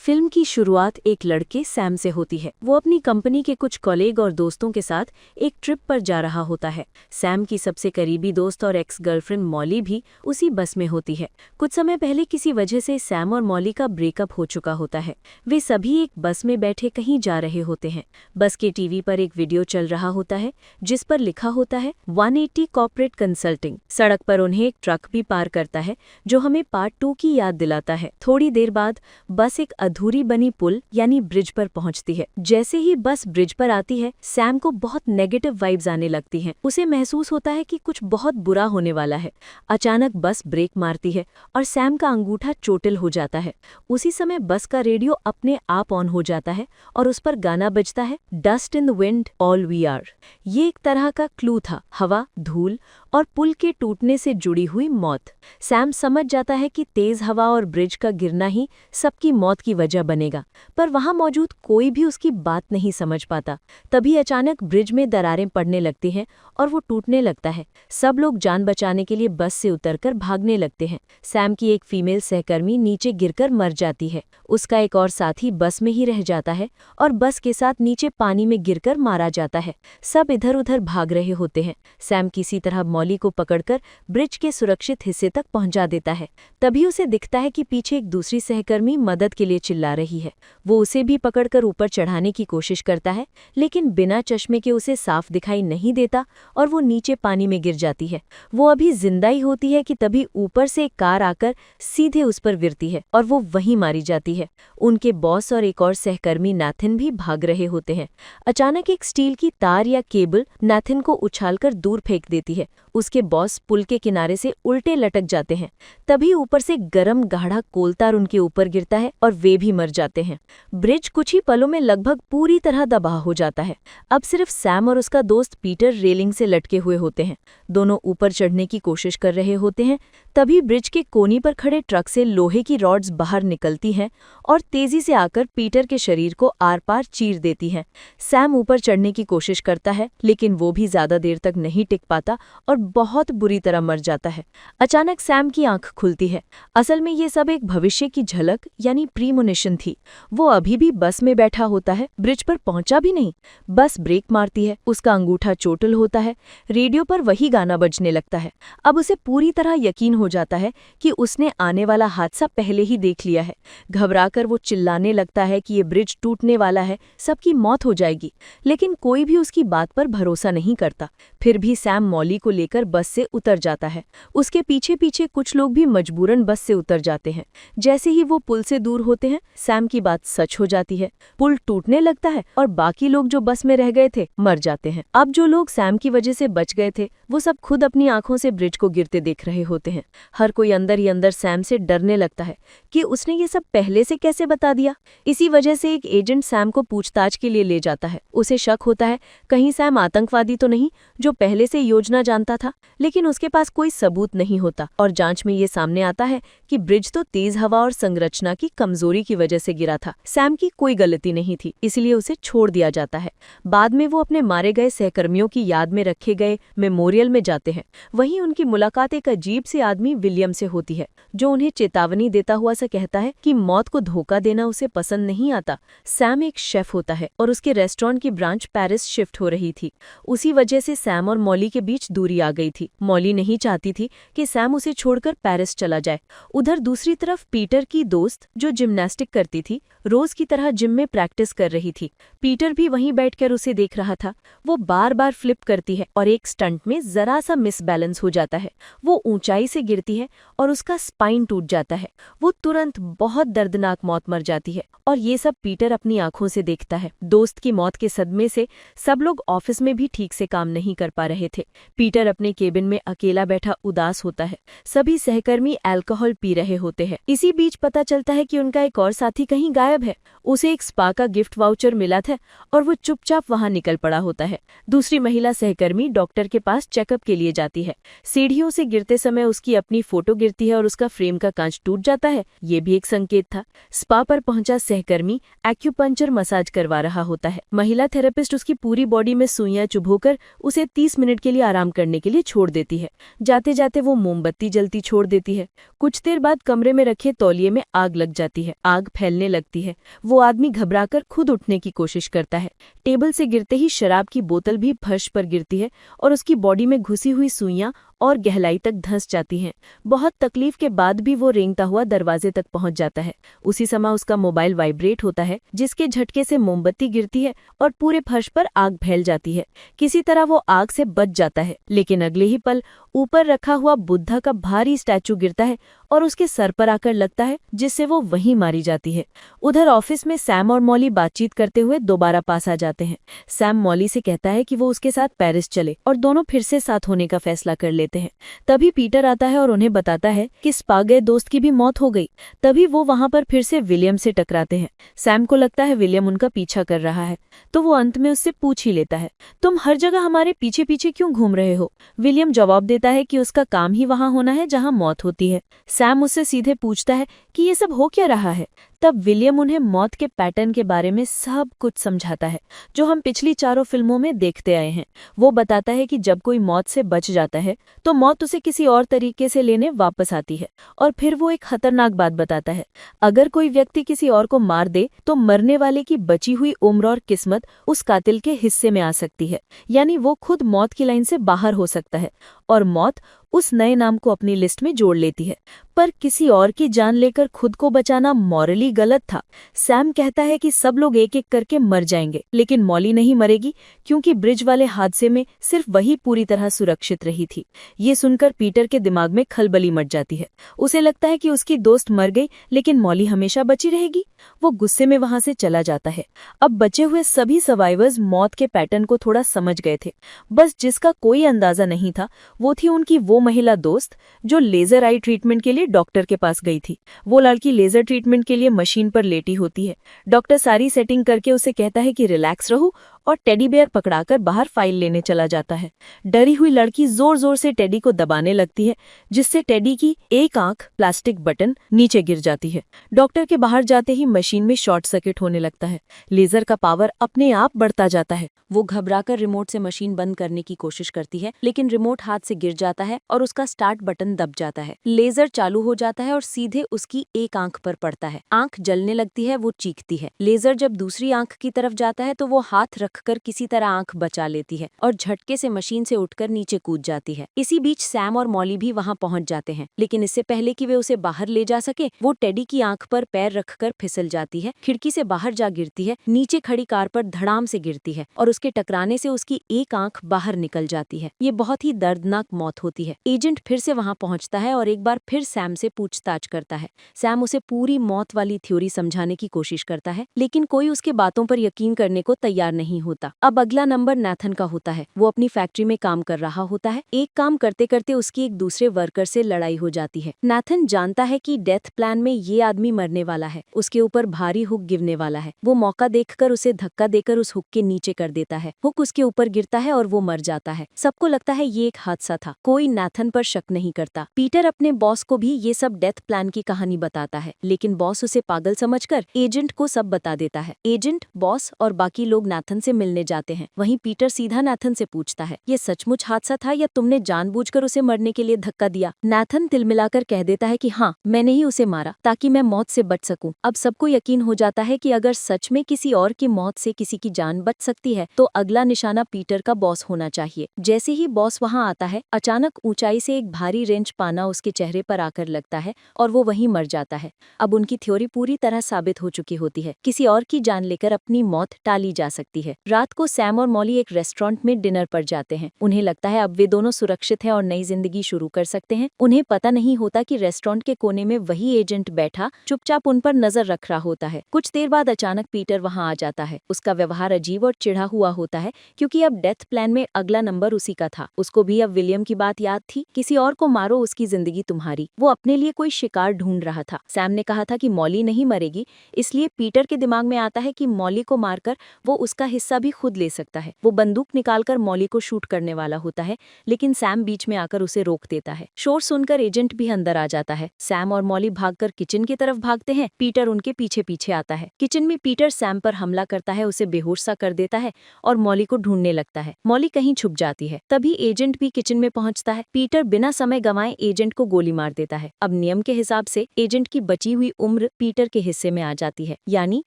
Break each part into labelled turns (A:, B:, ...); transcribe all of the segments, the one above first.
A: Film की शुरुआत एक लड़के सैम से होती है। वो अपनी कंपनी के कुछ कॉलीग और दोस्तों के साथ एक ट्रिप पर जा रहा होता है। सैम की सबसे करीबी दोस्त और एक्स गर्लफ्रेंड मॉली भी उसी बस में होती है। कुछ समय पहले किसी वजह से सैम और मॉली का ब्रेकअप हो चुका होता है। वे सभी एक बस में बैठे कहीं जा रहे होते हैं। बस के टीवी पर एक वीडियो चल रहा होता है जिस पर लिखा होता है 180 कॉर्पोरेट कंसल्टिंग। सड़क पर उन्हें एक ट्रक भी पार करता है जो हमें पार्ट 2 की याद दिलाता है। थोड़ी देर बाद बस एक अधूरी बनी पुल यानी ब्रिज पर पहुंचती है। जैसे ही बस ब्रिज पर आती है, सैम को बहुत नेगेटिव वाइब्स आने लगती हैं। उसे महसूस होता है कि कुछ बहुत बुरा होने वाला है। अचानक बस ब्रेक मारती है और सैम का अंगूठा चोटिल हो जाता है। उसी समय बस का रेडियो अपने आप ऑन हो जाता है और उस पर गाना बजता है, dust in the wind all we are. ये एक तरह का क्लू था, हवा, धूल और पुल के टूटने से जुड़ी हुई मौत। सैम समझ जाता है कि तेज हवा और ब्रिज का गिरना ही सबकी मौत की वजह बनेगा, पर वहां मौजूद कोई भी उसकी बात नहीं समझ पाता। तभी अचानक ब्रिज में दरारें पड़ने लगती हैं और वो टूटने लगता है। सब लोग जान बचाने के लिए बस से उतरकर भागने लगते हैं। सैम की एक फीमेल सहकर्मी नीचे गिरकर मर जाती है। उसका एक और साथी बस में ही रह जाता है और बस के साथ नीचे पानी में गिरकर मारा जाता है। सब इधर उधर भाग रहे होते हैं। सैम किसी तरह मॉली को पकड़कर ब्रिज के सुरक्षित हिस्से तक पहुंचा देता है। तभी उसे दिखता है कि पीछे एक दूसरी सहकर्मी मदद के लिए चिल्ला रही है। वो उसे भी पकड़कर ऊपर चढ़ाने की कोशिश करता है, लेकिन बिना चश्मे के उसे साफ दिखाई नहीं देता और वो नीचे पानी में गिर जाती है। वो अभी जिंदा ही होती है कि तभी ऊपर से एक कार आकर सीधे उस पर गिरती है और वो वहीं मारी जाती है। उनके बॉस और एक और सहकर्मी नाथिन भी भाग रहे होते हैं। अचानक एक स्टील की तार या केबल नाथिन को उछालकर दूर फेंक देती है। उसके बॉस पुल के किनारे से उल्टे लटक जाते हैं। तभी ऊपर से गरम गाढ़ा कोलतार उनके ऊपर गिरता है और वे भी मर जाते हैं। ब्रिज कुछ ही पलों में लगभग पूरी तरह तबाह हो जाता है। अब सिर्फ सैम और उसका दोस्त पीटर रेलिंग से लटके हुए होते हैं। दोनों ऊपर चढ़ने की कोशिश कर रहे होते हैं। तभी ब्रिज के कोनी पर खड़े ट्रक से लोहे की रॉड्स बाहर निकलती हैं और तेजी से आकर पीटर के शरीर को आर पार चीर देती हैं। सैम ऊपर चढ़ने की कोशिश करता है, लेकिन वो भी ज्यादा देर तक नहीं टिक पाता और बहुत बुरी तरह मर जाता है। अचानक सैम की आंख खुलती है। असल में ये सब एक भविष्य की झलक यानी प्रीमोनिशन थी। वो अभी भी बस में बैठा होता है, ब्रिज पर पहुंचा भी नहीं। बस ब्रेक मारती है, उसका अंगूठा चोटिल होता है। रेडियो पर वही गाना बजने लगता है। अब उसे पूरी तरह यकीन हो जाता है कि उसने आने वाला हादसा पहले ही देख लिया है। घबराकर वो चिल्लाने लगता है कि ये ब्रिज टूटने वाला है, सबकी मौत हो जाएगी। लेकिन कोई भी उसकी बात पर भरोसा नहीं करता। फिर भी सैम मॉली को लेकर बस से उतर जाता है। उसके पीछे पीछे कुछ लोग भी मजबूरन बस से उतर जाते हैं। जैसे ही वो पुल से दूर होते हैं, सैम की बात सच हो जाती है। पुल टूटने लगता है और बाकी लोग जो बस में रह गए थे मर जाते हैं। अब जो लोग सैम की वजह से बच गए थे, वो सब खुद अपनी आंखों से ब्रिज को गिरते देख रहे होते हैं। हर कोई अंदर ही अंदर सैम से डरने लगता है कि उसने ये सब पहले से कैसे बता दिया। इसी वजह से एक एजेंट सैम को पूछताछ के लिए ले जाता है। उसे शक होता है कहीं सैम आतंकवादी तो नहीं जो पहले से योजना जानता था, लेकिन उसके पास कोई सबूत नहीं होता और जांच में ये सामने आता है कि ब्रिज तो तेज हवा और संरचना की कमजोरी की वजह से गिरा था। सैम की कोई गलती नहीं थी, इसलिए उसे छोड़ दिया जाता है। बाद में वो अपने मारे गए सहकर्मियों की याद में रखे गए मेमोरियल में जाते हैं। वहीं उनकी मुलाकात एक अजीब से आदमी विलियम से होती है, जो उन्हें चेतावनी देता हुआ सा कहता है कि मौत को धोखा देना उसे पसंद नहीं आता। सैम एक शेफ होता है और उसके रेस्टोरेंट की ब्रांच पेरिस शिफ्ट हो रही थी। उसी वजह से सैम और मॉली के बीच दूरी आ गई थी। मॉली नहीं चाहती थी कि सैम उसे छोड़कर पेरिस चला जाए। उधर दूसरी तरफ पीटर की दोस्त, जो जिम्नास्टिक करती थी, रोज की तरह जिम में प्रैक्टिस कर रही थी। पीटर भी वहीं बैठकर उसे देख रहा था। वो बार बार फ्लिप करती है और एक स्टंट में जरा सा मिसबैलेंस हो जाता है। वो ऊंचाई से गिरती है और उसका स्पाइन टूट जाता है। वो तुरंत बहुत दर्दनाक मौत मर जाती है और ये सब पीटर अपनी आंखों से देखता है। दोस्त की मौत के सदमे से सब लोग ऑफिस में भी ठीक से काम नहीं कर पा रहे थे। पीटर अपने केबिन में अकेला बैठा उदास होता है। सभी सहकर्मी अल्कोहल पी रहे होते हैं। इसी बीच पता चलता है कि उनका एक और साथी कहीं गायब है। उसे एक स्पा का गिफ्ट वाउचर मिला था और वो चुपचाप वहां निकल पड़ा होता है। दूसरी महिला सहकर्मी डॉक्टर के पास चेकअप के लिए जाती है। सीढ़ियों से गिरते समय उसकी अपनी फोटो गिरती है और उसका फ्रेम का कांच टूट जाता है, ये भी एक संकेत था। स्पा पर पहुंचा सहकर्मी एक्यूपंक्चर मसाज करवा रहा होता है। महिला थेरेपिस्ट उसकी पूरी बॉडी में सुइयां चुभोकर उसे 30 मिनट के लिए आराम करने के लिए छोड़ देती है। जाते जाते वो मोमबत्ती जलती छोड़ देती है। कुछ देर बाद कमरे में रखे तौलिए में आग लग जाती है। आग फैलने लगती है। वो आदमी घबराकर खुद उठने की कोशिश करता है। टेबल से गिरते ही शराब की बोतल भी फर्श पर गिरती है और उसकी बॉडी में घुसी हुई सुइयां और गहराई तक धंस जाती हैं। बहुत तकलीफ के बाद भी वो रेंगता हुआ दरवाजे तक पहुंच जाता है। उसी समय उसका मोबाइल वाइब्रेट होता है, जिसके झटके से मोमबत्ती गिरती है और पूरे फर्श पर आग फैल जाती है। किसी तरह वो आग से बच जाता है, लेकिन अगले ही पल ऊपर रखा हुआ बुद्धा का भारी स्टैचू गिरता है और उसके सर पर आकर लगता है, जिससे वो वहीं मारी जाती है। उधर ऑफिस में सैम और मॉली बातचीत करते हुए दोबारा पास आ जाते हैं। सैम मॉली से कहता है कि वो उसके साथ पेरिस चले और दोनों फिर से साथ होने का फैसला कर लेते हैं। तभी पीटर आता है और उन्हें बताता है कि स्पा गए दोस्त की भी मौत हो गई। तभी वो वहां पर फिर से विलियम से टकराते हैं। सैम को लगता है विलियम उनका पीछा कर रहा है, तो वो अंत में उससे पूछ ही लेता है, तुम हर जगह हमारे पीछे पीछे क्यों घूम रहे हो? विलियम जवाब देता है कि उसका काम ही वहां होना है जहां मौत होती है। सैम उससे सीधे पूछता है कि ये सब हो क्या रहा है। तब विलियम उन्हें मौत के पैटर्न के बारे में सब कुछ समझाता है, जो हम पिछली चारों फिल्मों में देखते आए हैं। वो बताता है कि जब कोई मौत से बच जाता है तो मौत उसे किसी और तरीके से लेने वापस आती है। और फिर वो एक खतरनाक बात बताता है, अगर कोई व्यक्ति किसी और को मार दे तो मरने वाले की बची हुई उम्र और किस्मत उस कातिल के हिस्से में आ सकती है, यानी वो खुद मौत की लाइन से बाहर हो सकता है और मौत उस नए नाम को अपनी लिस्ट में जोड़ लेती है। पर किसी और की जान लेकर खुद को बचाना मॉरली गलत था। सैम कहता है कि सब लोग एक एक करके मर जाएंगे, लेकिन मॉली नहीं मरेगी, क्योंकि ब्रिज वाले हादसे में सिर्फ वही पूरी तरह सुरक्षित रही थी। ये सुनकर पीटर के दिमाग में खलबली मच जाती है। उसे लगता है कि उसकी दोस्त मर गई, लेकिन मॉली हमेशा बची रहेगी। वो गुस्से में वहां से चला जाता है। अब बचे हुए सभी सर्वाइवर्स मौत के पैटर्न को थोड़ा समझ गए थे। बस जिसका कोई अंदाजा नहीं था वो थी उनकी वो महिला दोस्त जो लेजर आई ट्रीटमेंट के लिए डॉक्टर के पास गई थी। वो लड़की लेजर ट्रीटमेंट के लिए मशीन पर लेटी होती है। डॉक्टर सारी सेटिंग करके उसे कहता है कि रिलैक्स रहो और टेडी बेयर पकड़ाकर बाहर फाइल लेने चला जाता है। डरी हुई लड़की जोर जोर से टेडी को दबाने लगती है, जिससे टेडी की एक आंख प्लास्टिक बटन नीचे गिर जाती है। डॉक्टर के बाहर जाते ही मशीन में शॉर्ट सर्किट होने लगता है। लेजर का पावर अपने आप बढ़ता जाता है। वो घबराकर रिमोट से मशीन बंद करने की कोशिश करती है, लेकिन रिमोट हाथ से गिर जाता है और उसका स्टार्ट बटन दब जाता है। लेजर चालू हो जाता है और सीधे उसकी एक आंख पर पड़ता है। आंख जलने लगती है, वो चीखती है। लेजर जब दूसरी आंख की तरफ जाता है तो वो हाथ रखकर किसी तरह आंख बचा लेती है और झटके से मशीन से उठकर नीचे कूद जाती है। इसी बीच सैम और मॉली भी वहां पहुंच जाते हैं, लेकिन इससे पहले कि वे उसे बाहर ले जा सके, वो टेडी की आंख पर पैर रखकर फिसल जाती है, खिड़की से बाहर जा गिरती है, नीचे खड़ी कार पर धड़ाम से गिरती है और उसके टकराने से उसकी एक आंख बाहर निकल जाती है। ये बहुत ही दर्दनाक मौत होती है। एजेंट फिर से वहां पहुंचता है और एक बार फिर सैम से पूछताछ करता है। सैम उसे पूरी मौत वाली थ्योरी समझाने की कोशिश करता है, लेकिन कोई उसके बातों पर यकीन करने को तैयार नहीं होता। अब अगला नंबर नाथन का होता है। वो अपनी फैक्ट्री में काम कर रहा होता है। एक काम करते करते उसकी एक दूसरे वर्कर से लड़ाई हो जाती है। नाथन जानता है कि डेथ प्लान में ये आदमी मरने वाला है, उसके ऊपर भारी हुक गिरने वाला है। वो मौका देखकर उसे धक्का देकर उस हुक के नीचे कर देता है। हुक उसके ऊपर गिरता है और वो मर जाता है। सबको लगता है ये एक हादसा था। कोई नाथन पर शक नहीं करता। पीटर अपने बॉस को भी ये सब डेथ प्लान की कहानी बताता है, लेकिन बॉस उसे पागल समझकर एजेंट को सब बता देता है। एजेंट, बॉस और बाकी लोग नाथन से मिलने जाते हैं। वहीं पीटर सीधा नाथन से पूछता है, ये सचमुच हादसा था या तुमने जानबूझकर उसे मरने के लिए धक्का दिया? नाथन तिलमिलाकर कह देता है कि हाँ, मैंने ही उसे मारा ताकि मैं मौत से बच सकूं। अब सबको यकीन हो जाता है कि अगर सच में किसी और की मौत से किसी की जान बच सकती है तो अगला निशाना पीटर का बॉस होना चाहिए। जैसे ही बॉस वहां आता है, अचानक ऊंचाई से एक भारी रेंच पाना उसके चेहरे पर आकर लगता है और वो वहीं मर जाता है। अब उनकी थ्योरी पूरी तरह साबित हो चुकी होती है। किसी और की जान लेकर अपनी मौत टाली जा सकती है। रात को सैम और मॉली एक रेस्टोरेंट में डिनर पर जाते हैं। उन्हें लगता है अब वे दोनों सुरक्षित हैं और नई जिंदगी शुरू कर सकते हैं। उन्हें पता नहीं होता कि रेस्टोरेंट के कोने में वही एजेंट बैठा चुपचाप उन पर नजर रख रहा होता है। कुछ देर बाद अचानक पीटर वहां आ जाता है। उसका व्यवहार अजीब और चिढ़ा हुआ होता है, क्योंकि अब डेथ प्लान में अगला नंबर उसी का था। उसको भी अब विलियम की बात याद थी, किसी और को मारो, उसकी जिंदगी तुम्हारी। वो अपने लिए कोई शिकार ढूंढ रहा था। सैम ने कहा था कि मॉली नहीं मरेगी, इसलिए पीटर के दिमाग में आता है कि मॉली को मारकर वो उसका हिस्सा हिस्सा भी खुद ले सकता है। वो बंदूक निकालकर मॉली को शूट करने वाला होता है, लेकिन सैम बीच में आकर उसे रोक देता है। शोर सुनकर एजेंट भी अंदर आ जाता है। सैम और मॉली भागकर किचन की तरफ भागते हैं। पीटर उनके पीछे पीछे आता है। किचन में पीटर सैम पर हमला करता है, उसे बेहोश सा कर देता है और मॉली को ढूंढने लगता है। मॉली कहीं छुप जाती है। तभी एजेंट भी किचन में पहुंचता है। पीटर बिना समय गंवाए एजेंट को गोली मार देता है। अब नियम के हिसाब से एजेंट की बची हुई उम्र पीटर के हिस्से में आ जाती है, यानी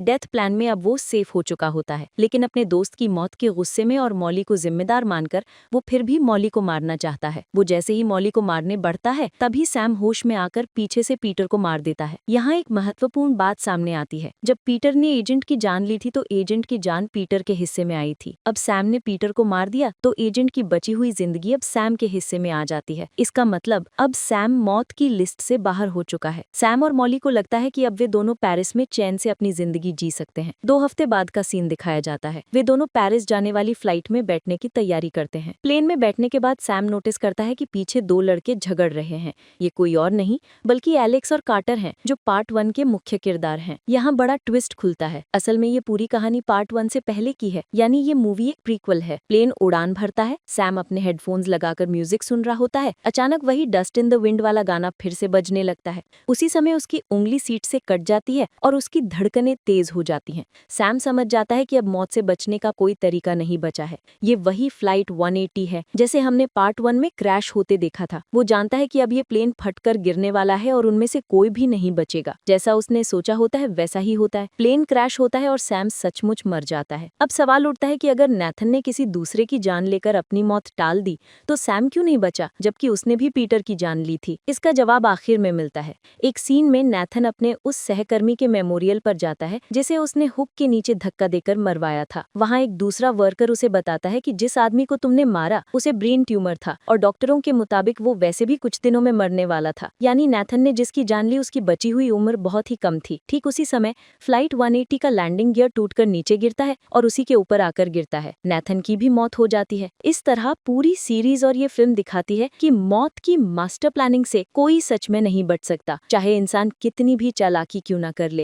A: डेथ प्लान में अब वो सेफ हो चुका होता है। लेकिन अपने दोस्त की मौत के गुस्से में और मॉली को जिम्मेदार मानकर वो फिर भी मॉली को मारना चाहता है। वो जैसे ही मॉली को मारने बढ़ता है, तभी सैम होश में आकर पीछे से पीटर को मार देता है। यहाँ एक महत्वपूर्ण बात सामने आती है। जब पीटर ने एजेंट की जान ली थी तो एजेंट की जान पीटर के हिस्से में आई थी। अब सैम ने पीटर को मार दिया तो एजेंट की बची हुई जिंदगी अब सैम के हिस्से में आ जाती है। इसका मतलब अब सैम मौत की लिस्ट से बाहर हो चुका है। सैम और मॉली को लगता है कि अब वे दोनों पेरिस में चैन से अपनी जिंदगी जी सकते हैं। 2 हफ्ते बाद का सीन दिखाया जाता है। वे दोनों पेरिस जाने वाली फ्लाइट में बैठने की तैयारी करते हैं। प्लेन में बैठने के बाद सैम नोटिस करता है कि पीछे 2 लड़के झगड़ रहे हैं। ये कोई और नहीं बल्कि एलेक्स और कार्टर हैं, जो पार्ट 1 के मुख्य किरदार हैं। यहाँ बड़ा ट्विस्ट खुलता है। असल में ये पूरी कहानी पार्ट 1 से पहले की है, यानी ये मूवी एक प्रीक्वल है। प्लेन उड़ान भरता है। सैम अपने हेडफोन्स लगाकर म्यूजिक सुन रहा होता है। अचानक वही डस्ट इन द विंड वाला गाना फिर से बजने लगता है। उसी समय उसकी उंगली सीट से कट जाती है और उसकी धड़कनें तेज हो जाती हैं। सैम समझ जाता है कि अब मौत से बचने का कोई तरीका नहीं बचा है। ये वही फ्लाइट 180 है जैसे हमने पार्ट 1 में क्रैश होते देखा था। वो जानता है कि अब ये प्लेन फटकर गिरने वाला है और उनमें से कोई भी नहीं बचेगा। जैसा उसने सोचा होता है वैसा ही होता है। प्लेन क्रैश होता है और सैम सचमुच मर जाता है। अब सवाल उठता है कि अगर नैथन ने किसी दूसरे की जान लेकर अपनी मौत टाल दी तो सैम क्यों नहीं बचा, जबकि उसने भी पीटर की जान ली थी। इसका जवाब आखिर में मिलता है। एक सीन में नैथन अपने उस सहकर्मी के मेमोरियल पर जाता है जिसे उसने हुक के नीचे धक्का देकर मरवाया था। वहाँ एक दूसरा वर्कर उसे बताता है कि जिस आदमी को तुमने मारा उसे ब्रेन ट्यूमर था और डॉक्टरों के मुताबिक वो वैसे भी कुछ दिनों में मरने वाला था। यानी नैथन ने जिसकी जान ली उसकी बची हुई उम्र बहुत ही कम थी। ठीक उसी समय फ्लाइट 180 का लैंडिंग गियर टूटकर नीचे गिरता है और उसी के ऊपर आकर गिरता है। नैथन की भी मौत हो जाती है। इस तरह पूरी सीरीज और ये फिल्म दिखाती है कि मौत की मास्टर प्लानिंग से कोई सच में नहीं बच सकता, चाहे इंसान कितनी भी चालाकी क्यों ना कर ले।